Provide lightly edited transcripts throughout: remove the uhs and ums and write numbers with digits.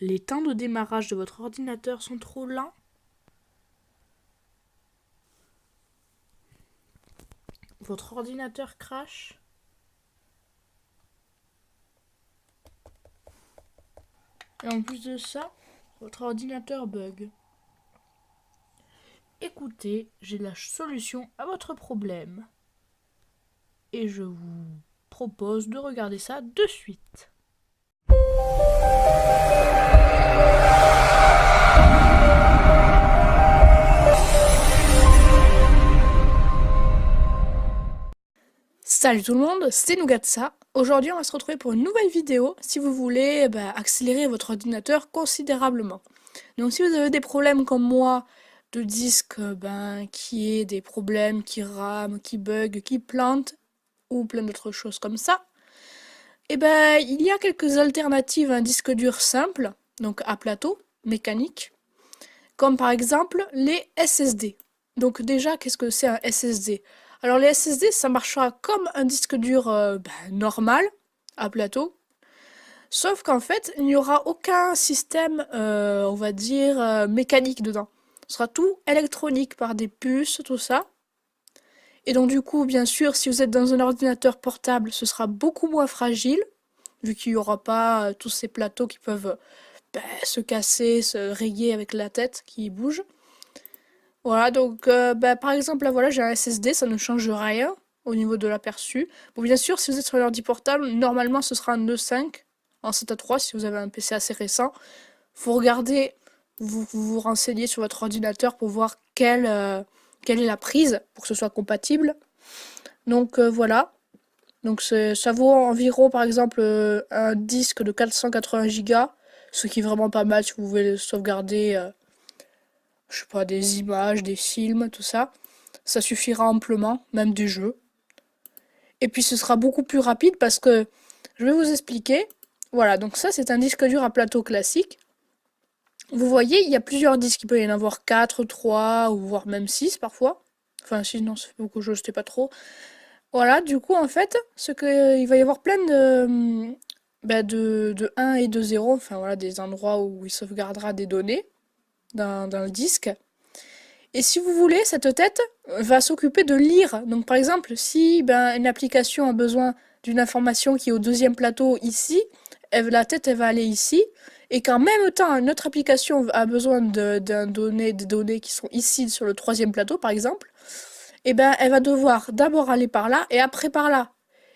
Les temps de démarrage de votre ordinateur sont trop lents? Votre ordinateur crache? Et en plus de ça, votre ordinateur bug. Écoutez, j'ai la solution à votre problème. Et je vous propose de regarder ça de suite. Salut tout le monde, c'est Nougatsa. Aujourd'hui, on va se retrouver pour une nouvelle vidéo si vous voulez accélérer votre ordinateur considérablement. Donc si vous avez des problèmes comme moi, de disque qui est des problèmes, qui rament, qui bug, qui plantent, ou plein d'autres choses comme ça, il y a quelques alternatives à un disque dur simple, donc à plateau, mécanique, comme par exemple les SSD. Donc déjà, qu'est-ce que c'est un SSD? Alors les SSD, ça marchera comme un disque dur normal, à plateau, sauf qu'en fait, il n'y aura aucun système, on va dire, mécanique dedans. Ce sera tout électronique par des puces, tout ça. Et donc du coup, bien sûr, si vous êtes dans un ordinateur portable, ce sera beaucoup moins fragile, vu qu'il n'y aura pas tous ces plateaux qui peuvent se casser, se rayer avec la tête qui bouge. Voilà, donc par exemple, là voilà, j'ai un SSD, ça ne change rien au niveau de l'aperçu. Bon, bien sûr, si vous êtes sur un ordi portable, normalement ce sera un E5 en SATA 3 si vous avez un PC assez récent. Faut regarder, vous renseignez sur votre ordinateur pour voir quelle est la prise pour que ce soit compatible. Donc voilà. Donc ça vaut environ par exemple un disque de 480 Go, ce qui est vraiment pas mal si vous voulez sauvegarder, je sais pas, des images, des films, tout ça. Ça suffira amplement, même des jeux. Et puis ce sera beaucoup plus rapide parce que je vais vous expliquer. Voilà, donc ça c'est un disque dur à plateau classique. Vous voyez, il y a plusieurs disques, il peut y en avoir 4, 3, ou voire même 6 parfois. Enfin 6, non, ça fait beaucoup, je sais pas trop. Voilà, du coup en fait, il va y avoir plein de 1 et de 0, enfin voilà, des endroits où il sauvegardera des données dans le disque. Et si vous voulez, cette tête va s'occuper de lire. Donc par exemple, si une application a besoin d'une information qui est au deuxième plateau ici, la tête elle va aller ici. Et qu'en même temps, une autre application a besoin des données qui sont ici sur le troisième plateau, par exemple, elle va devoir d'abord aller par là et après par là.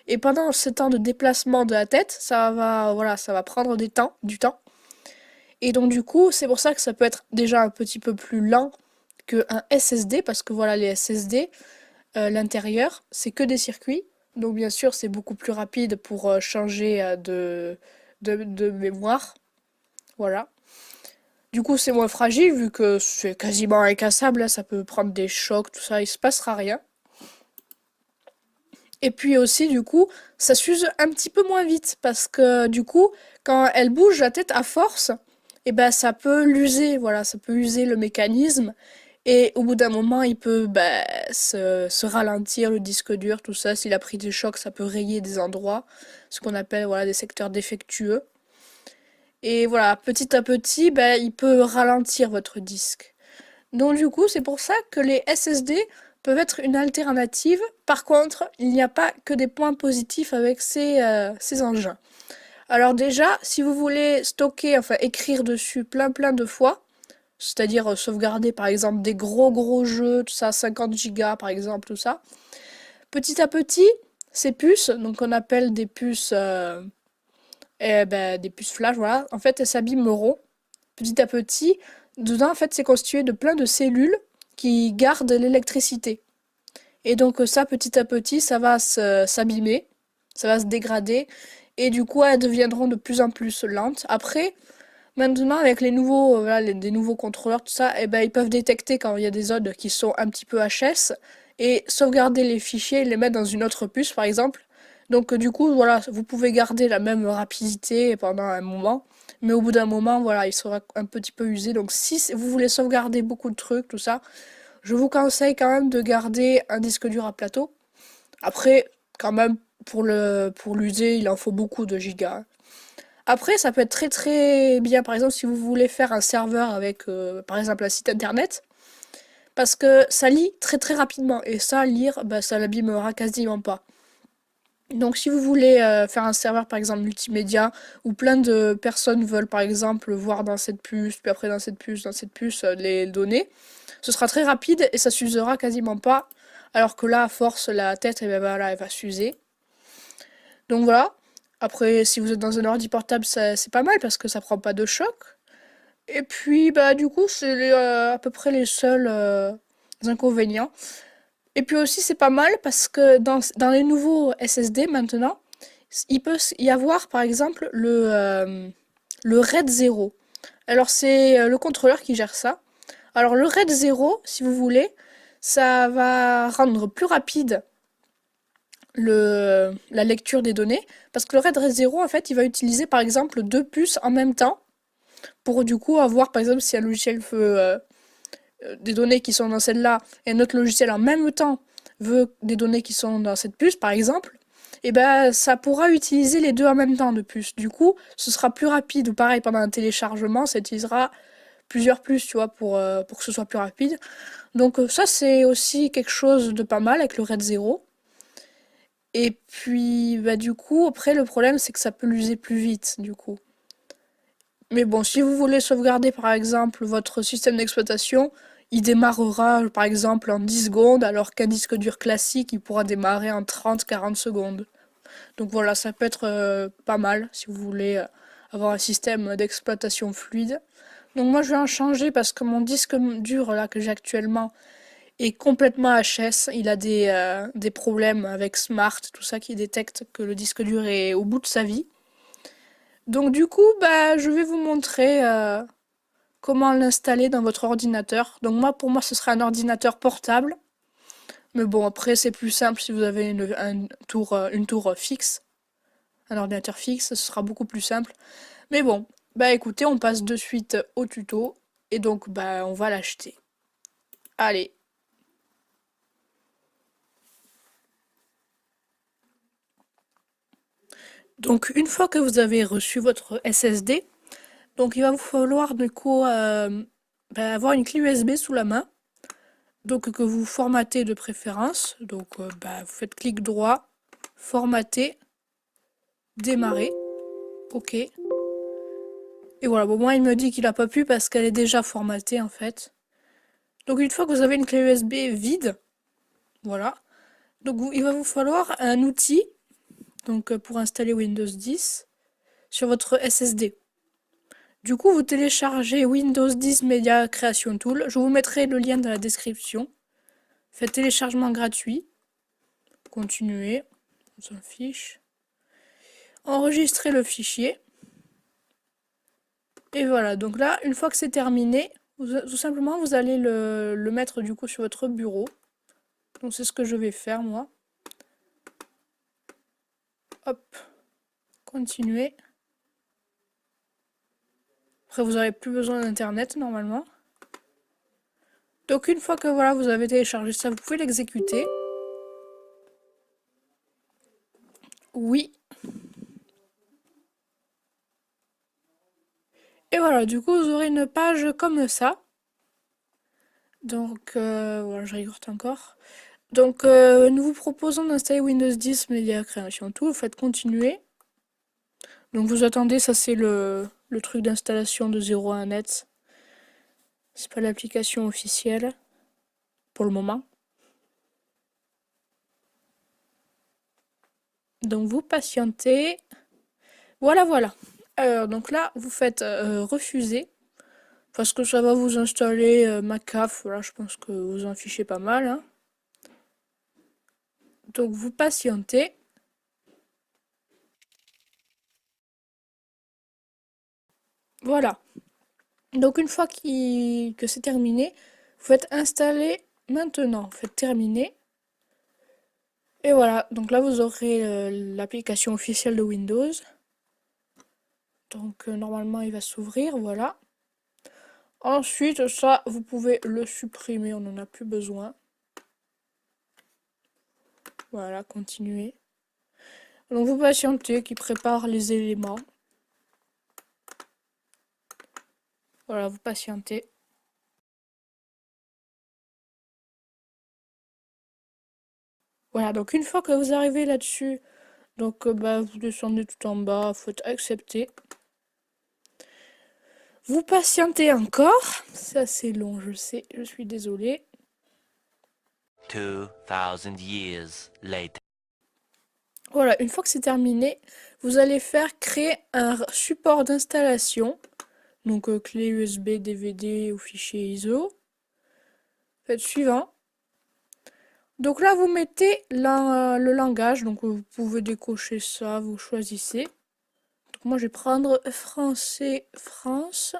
Et pendant ce temps de déplacement de la tête, voilà, ça va prendre du temps. Et donc du coup, c'est pour ça que ça peut être déjà un petit peu plus lent qu'un SSD, parce que voilà, les SSD, l'intérieur, c'est que des circuits. Donc bien sûr, c'est beaucoup plus rapide pour changer de mémoire. Voilà. Du coup, c'est moins fragile, vu que c'est quasiment incassable, là, ça peut prendre des chocs, tout ça, il se passera rien. Et puis aussi, du coup, ça s'use un petit peu moins vite, parce que du coup, quand elle bouge la tête à force, ça peut l'user, voilà, ça peut user le mécanisme. Et au bout d'un moment, il peut se ralentir le disque dur, tout ça. S'il a pris des chocs, ça peut rayer des endroits, ce qu'on appelle voilà, des secteurs défectueux. Et voilà, petit à petit, il peut ralentir votre disque. Donc du coup, c'est pour ça que les SSD peuvent être une alternative. Par contre, il n'y a pas que des points positifs avec ces engins. Alors déjà, si vous voulez stocker, enfin écrire dessus plein de fois, c'est-à-dire sauvegarder par exemple des gros jeux, tout ça, 50 gigas par exemple, tout ça. Petit à petit, ces puces, donc on appelle des puces, des puces flash, voilà, en fait elles s'abîmeront petit à petit. Dedans, en fait, c'est constitué de plein de cellules qui gardent l'électricité. Et donc ça, petit à petit, ça va s'abîmer, ça va se dégrader, et du coup, elles deviendront de plus en plus lentes. Après, maintenant, avec les nouveaux, voilà, des nouveaux contrôleurs, tout ça, ils peuvent détecter quand il y a des zones qui sont un petit peu HS et sauvegarder les fichiers et les mettre dans une autre puce, par exemple. Donc, du coup, voilà, vous pouvez garder la même rapidité pendant un moment, mais au bout d'un moment, voilà, il sera un petit peu usé. Donc, si vous voulez sauvegarder beaucoup de trucs, tout ça, je vous conseille quand même de garder un disque dur à plateau. Après, quand même, pour l'user, il en faut beaucoup de gigas. Après, ça peut être très très bien, par exemple, si vous voulez faire un serveur avec, par exemple, un site internet, parce que ça lit très très rapidement, et ça, lire, bah, ça l'abîmera quasiment pas. Donc si vous voulez faire un serveur par exemple multimédia où plein de personnes veulent par exemple voir dans cette puce, puis après dans cette puce les données, ce sera très rapide et ça s'usera quasiment pas. Alors que là, à force, la tête, eh ben, voilà, elle va s'user. Donc voilà. Après, si vous êtes dans un ordi portable, c'est pas mal parce que ça prend pas de choc. Et puis, bah, du coup, c'est à peu près les seuls inconvénients. Et puis aussi, c'est pas mal parce que dans les nouveaux SSD maintenant, il peut y avoir par exemple le RAID 0. Alors c'est le contrôleur qui gère ça. Alors le RAID 0, si vous voulez, ça va rendre plus rapide la lecture des données parce que le RAID 0 en fait il va utiliser par exemple deux puces en même temps pour du coup avoir par exemple si un logiciel veut des données qui sont dans celle-là et un autre logiciel en même temps veut des données qui sont dans cette puce par exemple, et ben ça pourra utiliser les deux en même temps de puce. Du coup, ce sera plus rapide ou pareil pendant un téléchargement, ça utilisera plusieurs puces, tu vois, pour que ce soit plus rapide. Donc ça c'est aussi quelque chose de pas mal avec le RAID 0. Et puis bah du coup après le problème c'est que ça peut l'user plus vite du coup. Mais bon, si vous voulez sauvegarder par exemple votre système d'exploitation, il démarrera par exemple en 10 secondes, alors qu'un disque dur classique, il pourra démarrer en 30-40 secondes. Donc voilà, ça peut être pas mal si vous voulez avoir un système d'exploitation fluide. Donc moi je vais en changer parce que mon disque dur là que j'ai actuellement est complètement HS. Il a des problèmes avec Smart, tout ça qui détecte que le disque dur est au bout de sa vie. Donc du coup, bah, je vais vous montrer comment l'installer dans votre ordinateur. Donc moi, pour moi, ce sera un ordinateur portable. Mais bon, après, c'est plus simple si vous avez une tour fixe, un ordinateur fixe, ce sera beaucoup plus simple. Mais bon, bah écoutez, on passe de suite au tuto. Et donc, bah, on va l'acheter. Allez. Donc, une fois que vous avez reçu votre SSD, donc il va vous falloir du coup bah, avoir une clé USB sous la main. Donc que vous formatez de préférence. Donc bah, vous faites clic droit, formater, démarrer. OK. Et voilà, bon moi il me dit qu'il a pas pu parce qu'elle est déjà formatée en fait. Donc une fois que vous avez une clé USB vide, voilà. Donc il va vous falloir un outil donc pour installer Windows 10 sur votre SSD. Du coup, vous téléchargez Windows 10 Media Creation Tool. Je vous mettrai le lien dans la description. Faites téléchargement gratuit. Continuez. On s'en fiche. Enregistrez le fichier. Et voilà, donc là, une fois que c'est terminé, tout simplement, vous allez le mettre du coup sur votre bureau. Donc c'est ce que je vais faire moi. Hop, continuer. Après, vous n'aurez plus besoin d'internet normalement. Donc une fois que voilà, vous avez téléchargé ça, vous pouvez l'exécuter. Oui. Et voilà, du coup, vous aurez une page comme ça. Donc voilà, je rigole encore. Donc nous vous proposons d'installer Windows 10 Media Creation Tool. Vous faites continuer. Donc vous attendez, ça c'est le truc d'installation de 0 à 1 net. C'est pas l'application officielle pour le moment. Donc vous patientez. Voilà, voilà. Alors donc là, vous faites refuser. Parce que ça va vous installer Macaf. Voilà, je pense que vous en fichez pas mal, hein. Donc vous patientez. Voilà. Donc une fois que c'est terminé, vous faites installer maintenant. Vous faites terminer. Et voilà, donc là vous aurez l'application officielle de Windows. Donc normalement il va s'ouvrir, voilà. Ensuite ça vous pouvez le supprimer, on n'en a plus besoin. Voilà, continuez. Donc vous patientez qui prépare les éléments. Voilà, vous patientez. Voilà, donc une fois que vous arrivez là-dessus, donc vous descendez tout en bas, faites accepter. Vous patientez encore. Ça c'est long, je sais, je suis désolée. 2000 years later. Voilà, une fois que c'est terminé, vous allez faire créer un support d'installation. Donc clé USB, DVD ou fichier ISO. Faites suivant. Donc là, vous mettez le langage. Donc vous pouvez décocher ça, vous choisissez. Donc moi, je vais prendre français France.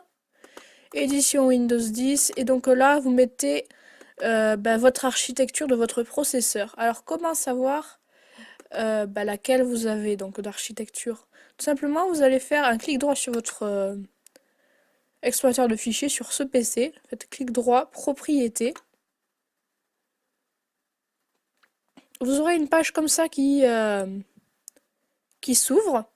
Édition Windows 10. Et donc là, vous mettez votre architecture de votre processeur. Alors comment savoir laquelle vous avez donc d'architecture? Tout simplement, vous allez faire un clic droit sur votre explorateur de fichiers sur ce PC. Faites clic droit, propriété. Vous aurez une page comme ça qui s'ouvre.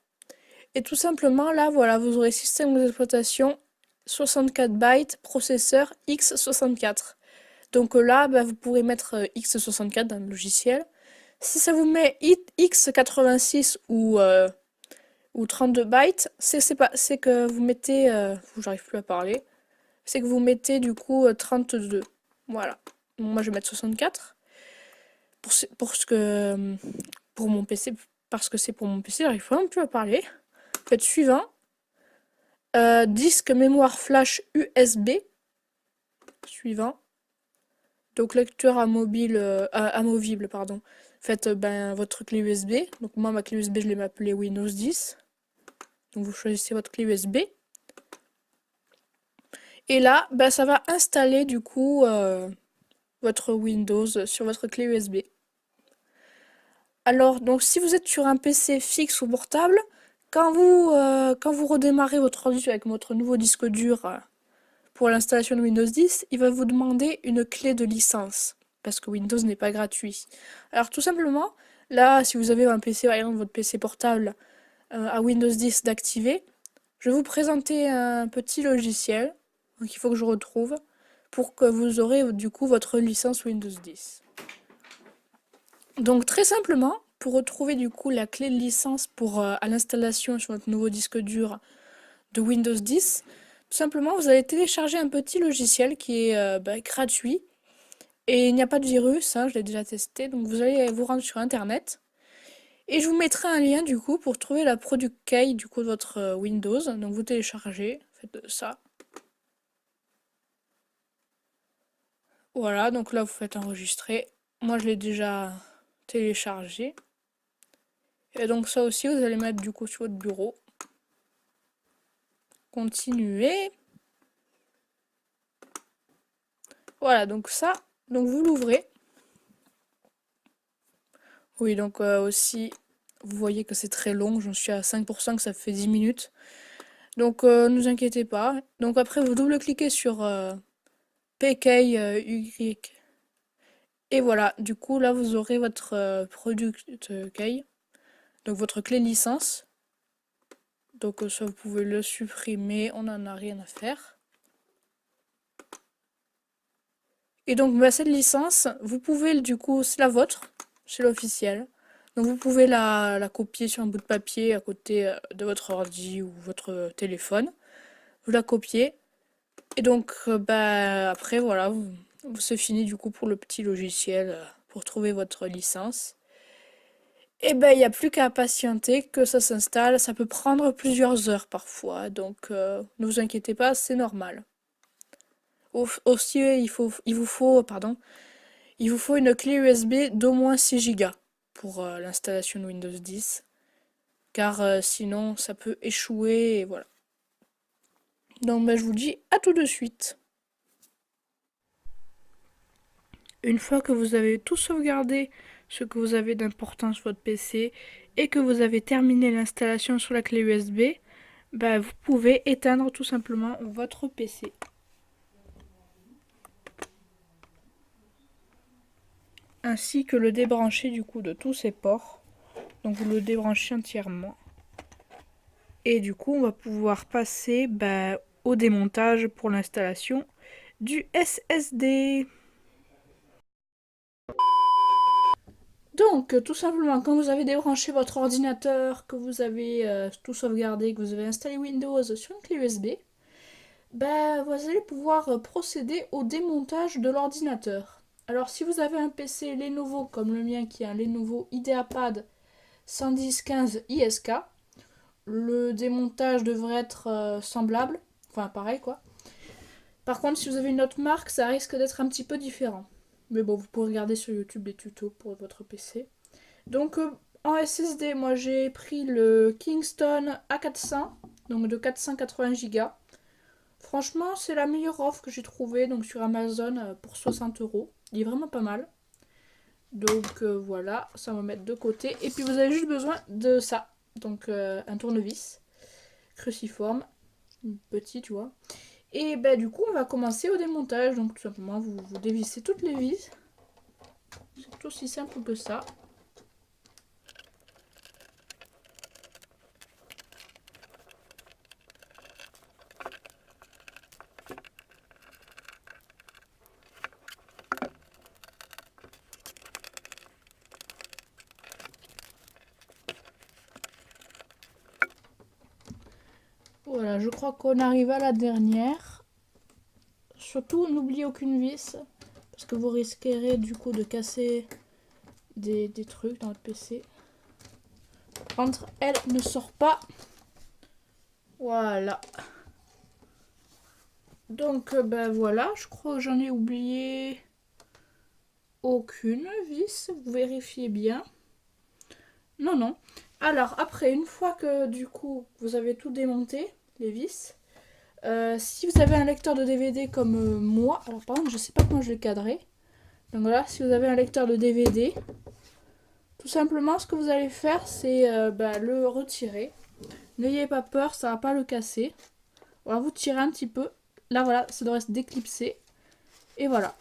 Et tout simplement, là, voilà, vous aurez système d'exploitation 64 bytes, processeur x64. Donc là, vous pourrez mettre x64 dans le logiciel. Si ça vous met x86 ou 32 bytes, c'est que vous mettez... j'arrive plus à parler. C'est que vous mettez du coup 32. Voilà. Donc moi, je vais mettre 64. Pour mon PC, parce que c'est pour mon PC, j'arrive vraiment plus à parler. Faites suivant. Disque mémoire flash USB. Suivant. Donc lecteur amovible, pardon. Faites votre clé USB. Donc moi, ma clé USB, je l'ai appelée Windows 10. Donc vous choisissez votre clé USB. Et là, ça va installer du coup votre Windows sur votre clé USB. Alors, donc si vous êtes sur un PC fixe ou portable, quand vous redémarrez votre ordi avec votre nouveau disque dur pour l'installation de Windows 10, il va vous demander une clé de licence, parce que Windows n'est pas gratuit. Alors tout simplement, là, si vous avez un PC, par exemple votre PC portable à Windows 10 d'activer, je vais vous présenter un petit logiciel, donc il faut que je retrouve, pour que vous aurez du coup votre licence Windows 10. Donc très simplement, pour retrouver du coup la clé de licence pour à l'installation sur votre nouveau disque dur de Windows 10, tout simplement vous allez télécharger un petit logiciel qui est gratuit et il n'y a pas de virus, hein, je l'ai déjà testé, donc vous allez vous rendre sur internet et je vous mettrai un lien du coup pour trouver la product key du coup de votre Windows. Donc vous téléchargez, faites ça. Voilà, donc là vous faites enregistrer. Moi je l'ai déjà téléchargé. Et donc ça aussi, vous allez mettre du coup sur votre bureau. Continuer. Voilà, donc ça, donc vous l'ouvrez. Oui, donc aussi, vous voyez que c'est très long. J'en suis à 5%, que ça fait 10 minutes. Donc ne vous inquiétez pas. Donc après, vous double-cliquez sur PKY. Et voilà, du coup, là, vous aurez votre product key. Donc votre clé licence. Donc ça, vous pouvez le supprimer. On n'en a rien à faire. Et donc cette licence, vous pouvez du coup, c'est la vôtre, c'est l'officiel. Donc vous pouvez la copier sur un bout de papier à côté de votre ordi ou votre téléphone. Vous la copiez. Et donc après voilà, c'est fini du coup pour le petit logiciel pour trouver votre licence. Et il n'y a plus qu'à patienter que ça s'installe. Ça peut prendre plusieurs heures parfois. Donc ne vous inquiétez pas, c'est normal. Aussi, il vous faut une clé USB d'au moins 6 Go pour l'installation de Windows 10. Car sinon, ça peut échouer et voilà. Donc je vous dis à tout de suite. Une fois que vous avez tout sauvegardé, ce que vous avez d'important sur votre PC, et que vous avez terminé l'installation sur la clé USB, vous pouvez éteindre tout simplement votre PC. Ainsi que le débrancher du coup de tous ces ports. Donc vous le débranchez entièrement. Et du coup on va pouvoir passer au démontage pour l'installation du SSD. Donc, tout simplement, quand vous avez débranché votre ordinateur, que vous avez tout sauvegardé, que vous avez installé Windows sur une clé USB, ben, vous allez pouvoir procéder au démontage de l'ordinateur. Alors, si vous avez un PC Lenovo comme le mien, qui est un Lenovo IdeaPad 11015 ISK, le démontage devrait être semblable, enfin pareil quoi. Par contre, si vous avez une autre marque, ça risque d'être un petit peu différent. Mais bon, vous pouvez regarder sur YouTube les tutos pour votre PC. Donc en SSD, moi j'ai pris le Kingston A400, donc de 480 Go. Franchement, c'est la meilleure offre que j'ai trouvée donc sur Amazon pour 60 euros. Il est vraiment pas mal. Donc voilà, ça va mettre de côté. Et puis vous avez juste besoin de ça. Donc un tournevis cruciforme, petit, tu vois. Et ben du coup, on va commencer au démontage. Donc tout simplement, vous dévissez toutes les vis. C'est aussi simple que ça. Voilà, je crois qu'on arrive à la dernière. Surtout, n'oubliez aucune vis, parce que vous risquerez du coup de casser des trucs dans votre PC. Entre elle ne sort pas. Voilà. Donc, ben voilà, je crois que j'en ai oublié aucune vis. Vous vérifiez bien. Non, non. Alors, après, une fois que du coup vous avez tout démonté, les vis, si vous avez un lecteur de DVD comme moi, alors par contre, je sais pas comment je l'ai cadré. Donc voilà, si vous avez un lecteur de DVD, tout simplement, ce que vous allez faire, c'est le retirer. N'ayez pas peur, ça va pas le casser. Voilà, vous tirez un petit peu. Là, voilà, ça devrait se déclipser. Et voilà.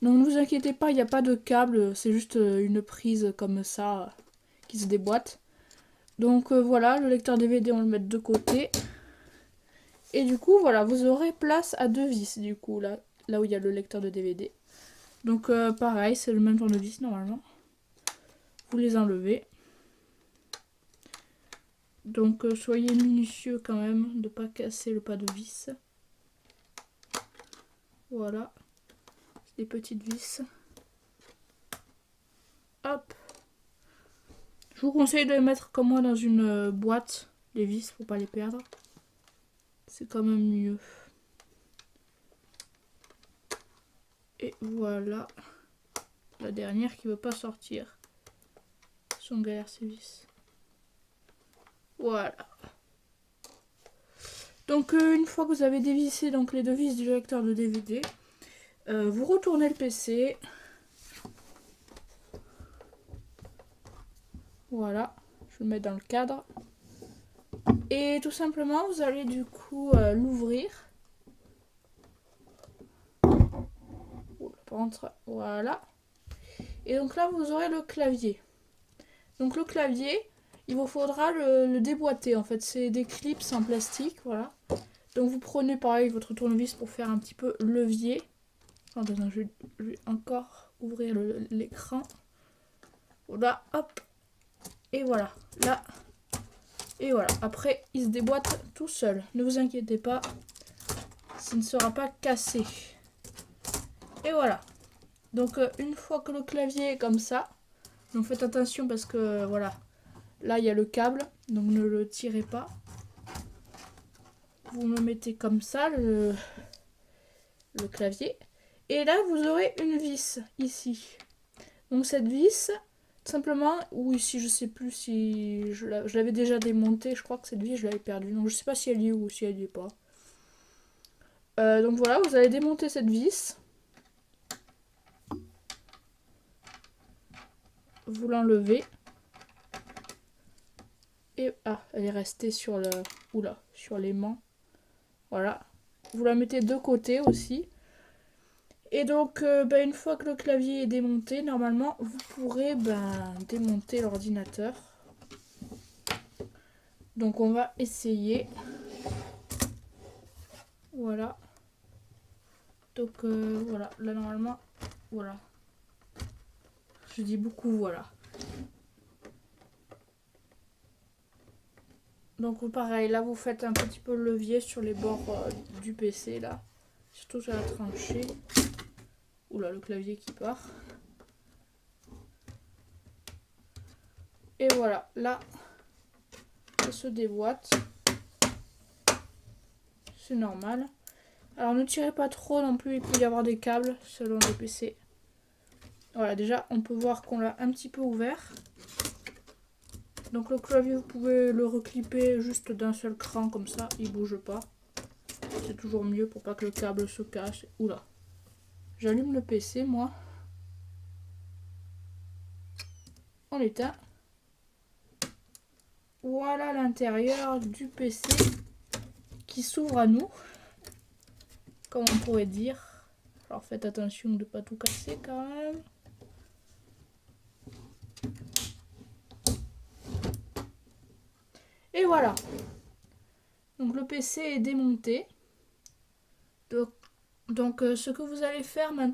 Donc ne vous inquiétez pas, il n'y a pas de câble, c'est juste une prise comme ça qui se déboîte. Donc voilà, le lecteur DVD, on le met de côté. Et du coup, voilà, vous aurez place à deux vis, du coup, là où il y a le lecteur de DVD. Donc pareil, c'est le même tournevis normalement. Vous les enlevez. Donc soyez minutieux quand même de ne pas casser le pas de vis. Voilà. C'est des petites vis. Hop. Je vous conseille de les mettre comme moi dans une boîte, les vis, pour pas les perdre. C'est quand même mieux. Et voilà. La dernière qui veut pas sortir. Sont galère ces vis. Voilà. Donc une fois que vous avez dévissé donc, les deux vis du lecteur de DVD, vous retournez le PC. Voilà, je le mets dans le cadre. Et tout simplement, vous allez du coup l'ouvrir. Voilà. Et donc là, vous aurez le clavier. Donc le clavier, il vous faudra le déboîter en fait. C'est des clips en plastique, voilà. Donc vous prenez pareil votre tournevis pour faire un petit peu levier. Attends, je vais encore ouvrir l'écran. Voilà, hop. Et voilà, là. Et voilà, après il se déboîte tout seul. Ne vous inquiétez pas, ça ne sera pas cassé. Et voilà. Donc une fois que le clavier est comme ça, donc faites attention parce que voilà, là il y a le câble, donc ne le tirez pas. Vous le mettez comme ça, le clavier. Et là vous aurez une vis ici. Donc cette vis, simplement, ou ici je sais plus si je l'avais déjà démontée, je crois que cette vis je l'avais perdue. Donc je sais pas si elle y est ou si elle y est pas. Donc voilà, vous allez démonter cette vis. Vous l'enlevez. Et elle est restée sur le. Oula, sur l'aimant. Voilà. Vous la mettez de côté aussi. Et donc, une fois que le clavier est démonté, normalement, vous pourrez démonter l'ordinateur. Donc, on va essayer. Voilà. Donc voilà, là normalement, voilà. Je dis beaucoup, voilà. Donc pareil, là vous faites un petit peu le levier sur les bords du PC là. Surtout sur la tranchée. Oula, le clavier qui part. Et voilà, là, ça se déboîte. C'est normal. Alors ne tirez pas trop non plus, il peut y avoir des câbles selon les PC. Voilà, déjà on peut voir qu'on l'a un petit peu ouvert. Donc le clavier, vous pouvez le reclipper juste d'un seul cran comme ça, il bouge pas. C'est toujours mieux pour pas que le câble se casse. Oula. J'allume le PC moi. On l'éteint. Voilà l'intérieur du PC qui s'ouvre à nous, comme on pourrait dire. Alors faites attention de ne pas tout casser quand même. Et voilà. Donc le PC est démonté. Donc ce que vous allez faire maintenant,